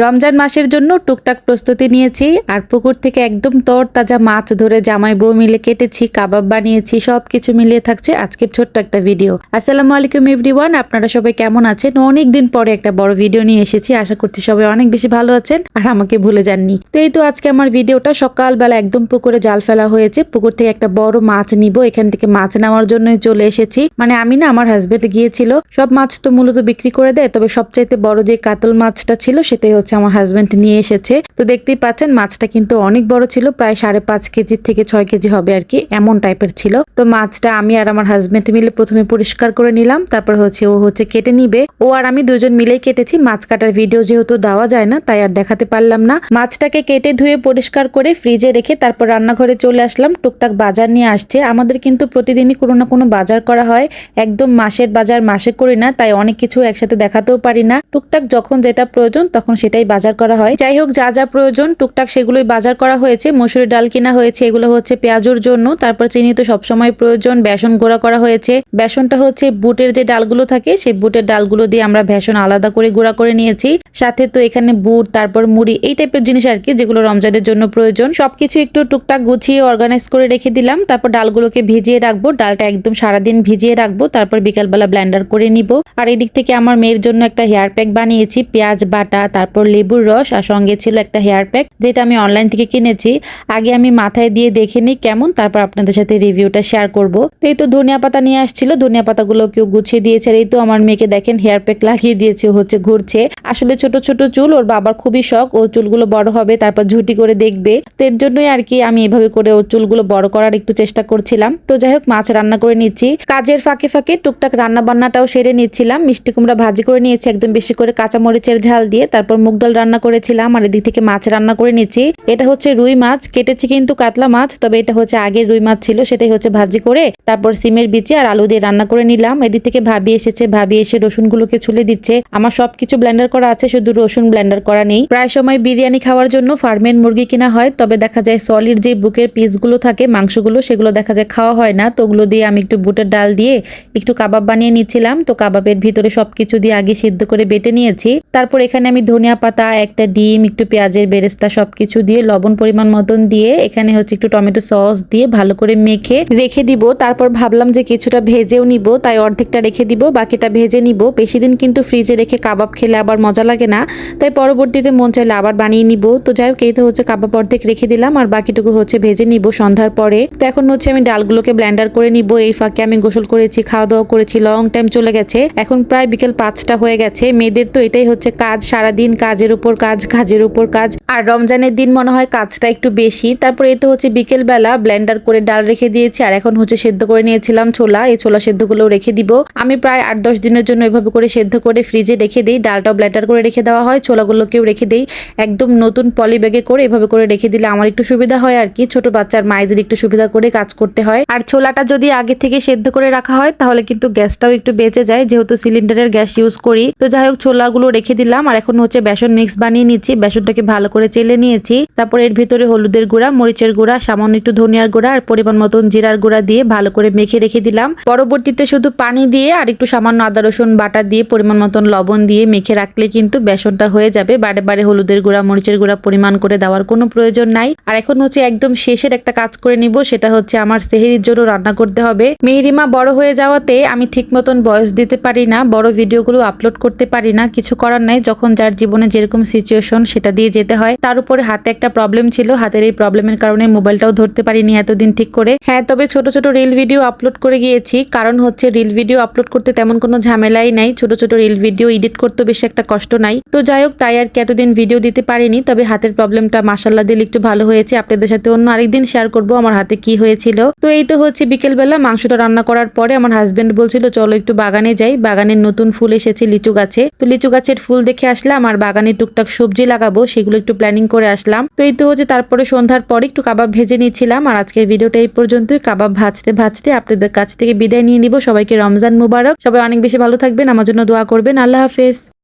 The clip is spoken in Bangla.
রমজান মাসের জন্য টুকটাক প্রস্তুতি নিয়েছি আর পুকুর থেকে একদম তরতাজা মাছ ধরে জামাই বউ মিলে কেটেছি, কাবাব বানিয়েছি, সবকিছু মিলিয়ে থাকছে আজকের ছোট্ট একটা ভিডিও। আসসালামু আলাইকুম এভরিওয়ান, আপনারা সবাই কেমন আছেন? অনেক দিন পরে একটা বড় ভিডিও নিয়ে এসেছি, আশা করছি সবাই অনেক বেশি ভালো আছেন আর আমাকে ভুলে যাননি। তো এই তো আজকে আমার ভিডিওটা সকালবেলা একদম পুকুরে জাল ফেলা হয়েছে, পুকুর থেকে একটা বড় মাছ নিব, এখান থেকে মাছ নেওয়ার জন্য চলে এসেছি। মানে আমি না, আমার হাজবেন্ড গিয়েছিল। সব মাছ তো মূলত বিক্রি করে দেয়, তবে সবচাইতে বড় যে কাতল মাছটা ছিল সেটাই হচ্ছে আমার হাজবেন্ড নিয়ে এসেছে। তো দেখতেই পাচ্ছেন মাছটা কিন্তু অনেক বড় ছিল, প্রায় 5.5 কেজি থেকে 6 কেজি হবে আর কি, এমন টাইপের ছিল। তো মাছটা আমি আর আমার হাজবেন্ড মিলে প্রথমে পরিষ্কার করে নিলাম, তারপর হচ্ছে ও কেটে নিবে। ও আর আমি দুজন মিলেই কেটেছি। মাছ কাটার ভিডিও যেহেতু দেওয়া যায় না, তাই আর দেখাতে পারলাম না। মাছটাকে কেটে ধুয়ে পরিষ্কার করে ফ্রিজে রেখে তারপর রান্নাঘরে চলে আসলাম। টুকটাক বাজার নিয়ে আসছে। আমাদের কিন্তু প্রতিদিনই কোনো না কোনো বাজার করা হয়, একদম মাসের বাজার মাসে করি না, তাই অনেক কিছু একসাথে দেখাতেও পারি না। টুকটাক যখন যেটা প্রয়োজন তখন সেটাই বাজার করা হয়। যাই হোক, যা যা প্রয়োজন টুকটাক সেগুলোই বাজার করা হয়েছে। মসুরি ডাল কিনা হয়েছে, এগুলো হচ্ছে পেঁয়াজুর জন্য। তারপর চিনি তো সবসময় প্রয়োজন। বেসন গুঁড়া করা হয়েছে। বেসনটা হচ্ছে বুটের যে ডালগুলো থাকে সেই বুটের ডালগুলো দিয়ে আমরা বেসন আলাদা করে গুঁড়া করে নিয়েছি। সাথে তো এখানে বুট, তারপর মুড়ি, এই টাইপের জিনিস আর কি, যেগুলো রমজানের জন্য প্রয়োজন। সবকিছু একটু টুকটাক গুছিয়ে অর্গানাইজ করে রেখে দিলাম। তারপর ডালগুলোকে ভিজিয়ে রাখবো। ডালটা একদম সারাদিন ভিজিয়ে রাখবো, তারপর বিকালবেলা ব্লেন্ডার করে নিব। আর এদিক থেকে আমার মেয়ের জন্য একটা হেয়ার প্যাক বানিয়েছি, পেঁয়াজ বাটা, তারপর লেবুর রস, আর সঙ্গে ছিল একটা হেয়ার প্যাক, যেটা আমি অনলাইন থেকে কিনেছি। আগে আমি মাথায় দিয়ে দেখে নিই কেমন, তারপর আপনাদের সাথে রিভিউটা শেয়ার করব। তো এই তো ধনিয়া পাতা নিয়ে আসছিল, ধনিয়া পাতাগুলো কেউ গুছিয়ে দিয়েছে। আর এই তো আমার মেয়েকে দেখেন হেয়ার প্যাক লাগিয়ে দিয়েছে, ঘুরছে। আসলে ছোট ছোট চুল, ওর বাবার খুবই শখ, ওর চুলগুলো বড় হবে, তারপর ঝুটি করে দেখবে। তো এর জন্যই আর কি আমি এভাবে করে ওর চুলগুলো বড় করার একটু চেষ্টা করছিলাম। তো যাই হোক, মাছ রান্না করে নিচ্ছি। কাজের ফাঁকে ফাঁকে টুকটাক রান্না বান্নাটাও সেরে নিচ্ছিলাম। মিষ্টি কুমড়া ভাজি করে নিয়েছি একদম বেশি করে কাঁচামরিচের ঝাল দিয়ে, তারপর মুগ ডাল রান্না করেছিলাম। আর এদিক থেকে মাছ রান্না করে নিচ্ছি। এটা হচ্ছে রুই মাছ, কেটেছি কিন্তু কাতলা মাছ, তবে এটা হচ্ছে আগের রুই মাছ ছিল, সেটাই হচ্ছে ভাজি করে তারপর সিমের বিচি আর আলু দিয়ে রান্না করে নিলাম। এদিক থেকে ভাবি এসেছে, ভাবি এসে রসুনগুলোকে ছুলে দিচ্ছে। আমার সবকিছু ব্লেন্ডার করা আছে, শুধু রসুন ব্লেন্ডার করা নেই। প্রায় সময় বিরিয়ানি খাওয়ার জন্য ফার্মের মুরগি কিনা হয়, তবে দেখা যায় সলিড যে বুকের পিসগুলো থাকে, মাংসগুলো, সেগুলো দেখা যায় খাওয়া হয় না। তো ওগুলো দিয়ে আমি একটু বুটের ডাল দিয়ে একটু কাবাব বানিয়ে নিচ্ছিলাম। তো কাবাবের ভিতরে সবকিছু দিয়ে আগে সিদ্ধ করে বেটে নিয়েছি। তারপর এখানে আমি ধনিয়া পাতা, একটা ডিম, একটু পেঁয়াজের বেরেস্তা সবকিছু দিয়ে লবণ পরিমাণ মতন দিয়ে এখানে হচ্ছে একটু টমেটো সস দিয়ে ভালো করে মেখে রেখে দিব। তারপর ভাবলাম যে কিছুটা ভেজেও নিব, তাই অর্ধেকটা রেখে দিব, বাকিটা ভেজে নিব। বেশি দিন কিন্তু ফ্রিজে রেখে কাবাব খেলে আবার মজা লাগে না, তাই পরবর্তীতে মন চাইলে আবার বানিয়ে নিব। তো যাই হোক, এই তো হচ্ছে কাবাব অর্ধেক রেখে দিলাম আর বাকিটুকু হচ্ছে ভেজে নিব সন্ধ্যার পরে। তো এখন হচ্ছে আমি ডালগুলোকে ব্লেন্ডার করে নিব। এই ফাঁকে আমি গোসল করেছি, খাওয়া দাওয়া করেছি, লং টাইম চলে গেছে। এখন প্রায় বিকেল 5টা হয়ে গেছে। মেয়েদের তো এটাই হচ্ছে কাজ, সারাদিন কাজের উপর কাজ, কাজের উপর কাজ। আর রমজানের দিন মনে হয় কাজটা একটু বেশি। তারপর এই তো হচ্ছে বিকেল বেলা ব্লেন্ডার করে ডাল রেখে দিয়েছি। আর এখন হচ্ছে সেদ্ধ করে নিয়েছিলাম ছোলা, এই ছোলা সেদ্ধগুলো রেখে দিব। আমি প্রায় 8-10 দিনের জন্য এভাবে করে সেদ্ধ করে ফ্রিজে রেখে দিই। ডালটাও ব্লেন্ডার করে রেখে দেওয়া হয়, ছোলাগুলোকেও রেখে দিই একদম নতুন পলি ব্যাগে করে। এভাবে করে রেখে দিলে আমার একটু সুবিধা হয় আর কি, ছোট বাচ্চার মায়েদের একটু সুবিধা করে কাজ করতে হয়। আর ছোলাটা যদি আগে থেকে সেদ্ধ করে রাখা হয় তাহলে কিন্তু গ্যাসটাও একটু বেঁচে যায়, যেহেতু সিলিন্ডারের গ্যাস ইউজ করি। তো যাই হোক, ছোলাগুলো রেখে দিলাম। আর এখন হচ্ছে বেসন মিক্স বানিয়ে নিচ্ছি। বেসনটাকে ভালো করে চেলে নিয়েছি। তারপর এর ভিতরে হলুদের গুঁড়া, মরিচের গুঁড়া, সামান্য একটু ধনিয়ার গুঁড়া আর পরিমাণ মতন জিরার গুঁড়া দিয়ে ভালো করে মেখে রেখে দিলাম। পরবর্তীতে শুধু পানি দিয়ে আর একটু সামান্য আদা রসুন বাটা দিয়ে পরিমাণ মতন লবণ দিয়ে মেখে রাখলে কিন্তু বেসনটা হয়ে যাবে। বারে বারে হলুদের গুঁড়া, মরিচের গুঁড়া পরিমাণ করে দেওয়ার কোনো প্রয়োজন নাই। আর এখন হচ্ছে একদম শেষের একটা কাজ করে নিব, সেটা হচ্ছে আমার সেহরির জন্য রান্না করতে হবে। মেহেরিমা বড় হয়ে যাওয়াতে আমি ঠিক মতন ভয়েস দিতে পারি না, বড় ভিডিওগুলো আপলোড করতে পারি না, কিছু করার নাই। যখন যার জীবনে যেরকম সিচুয়েশন সেটা দিয়ে যেতে হয়। তার উপরে হাতে একটা প্রবলেম ছিল, হাতের এই প্রবলেমের কারণে মোবাইলটাও ধরতে পারিনি এতদিন ঠিক করে। হ্যাঁ, তবে ছোট ছোট রিল ভিডিও আপলোড করে গিয়েছি, কারণ হচ্ছে রিল ভিডিও আপলোড করতে তেমন কোনো ঝামেলাই নাই। ছোট ছোট রিল ভিডিও এডিট করতে বেশি একটা কষ্ট নাই। তো যাই হোক, তাই আর কি এতদিন ভিডিও দিতে পারিনি। তবে হাতের প্রবলেমটা মাশাআল্লাহ দিল একটু ভালো হয়েছে। আপনাদের সাথে অন্য আরেকদিন শেয়ার করব আমার হাতে কি হয়েছিল। তো এই তো হচ্ছে বিকেলবেলা মাংসটা রান্না করার পরে আমার হাজবেন্ড বলছিল চলো একটু বাগানে যাই, বাগানের নতুন ফুল এসেছে লিচু গাছে। তো লিচু গাছের ফুল দেখে আসলাম আর বাগানে টুকটাক সবজি লাগাবো, সেগুলো একটু প্ল্যানিং করে আসলাম। তো এই তো হচ্ছে তারপরে সন্ধ্যার পরে একটু কাবাব ভেজে নিয়েছিলাম। আর আজকের ভিডিওটা এই পর্যন্তই। কাবাব ভাজতে ভাজতে আপনাদের কাছ থেকে বিদায় নিয়ে নিব। সবাইকে রমজান মুবারক। সবাই অনেক বেশি ভালো থাকবেন, আমার জন্য দোয়া করবেন। আল্লাহ হাফেজ।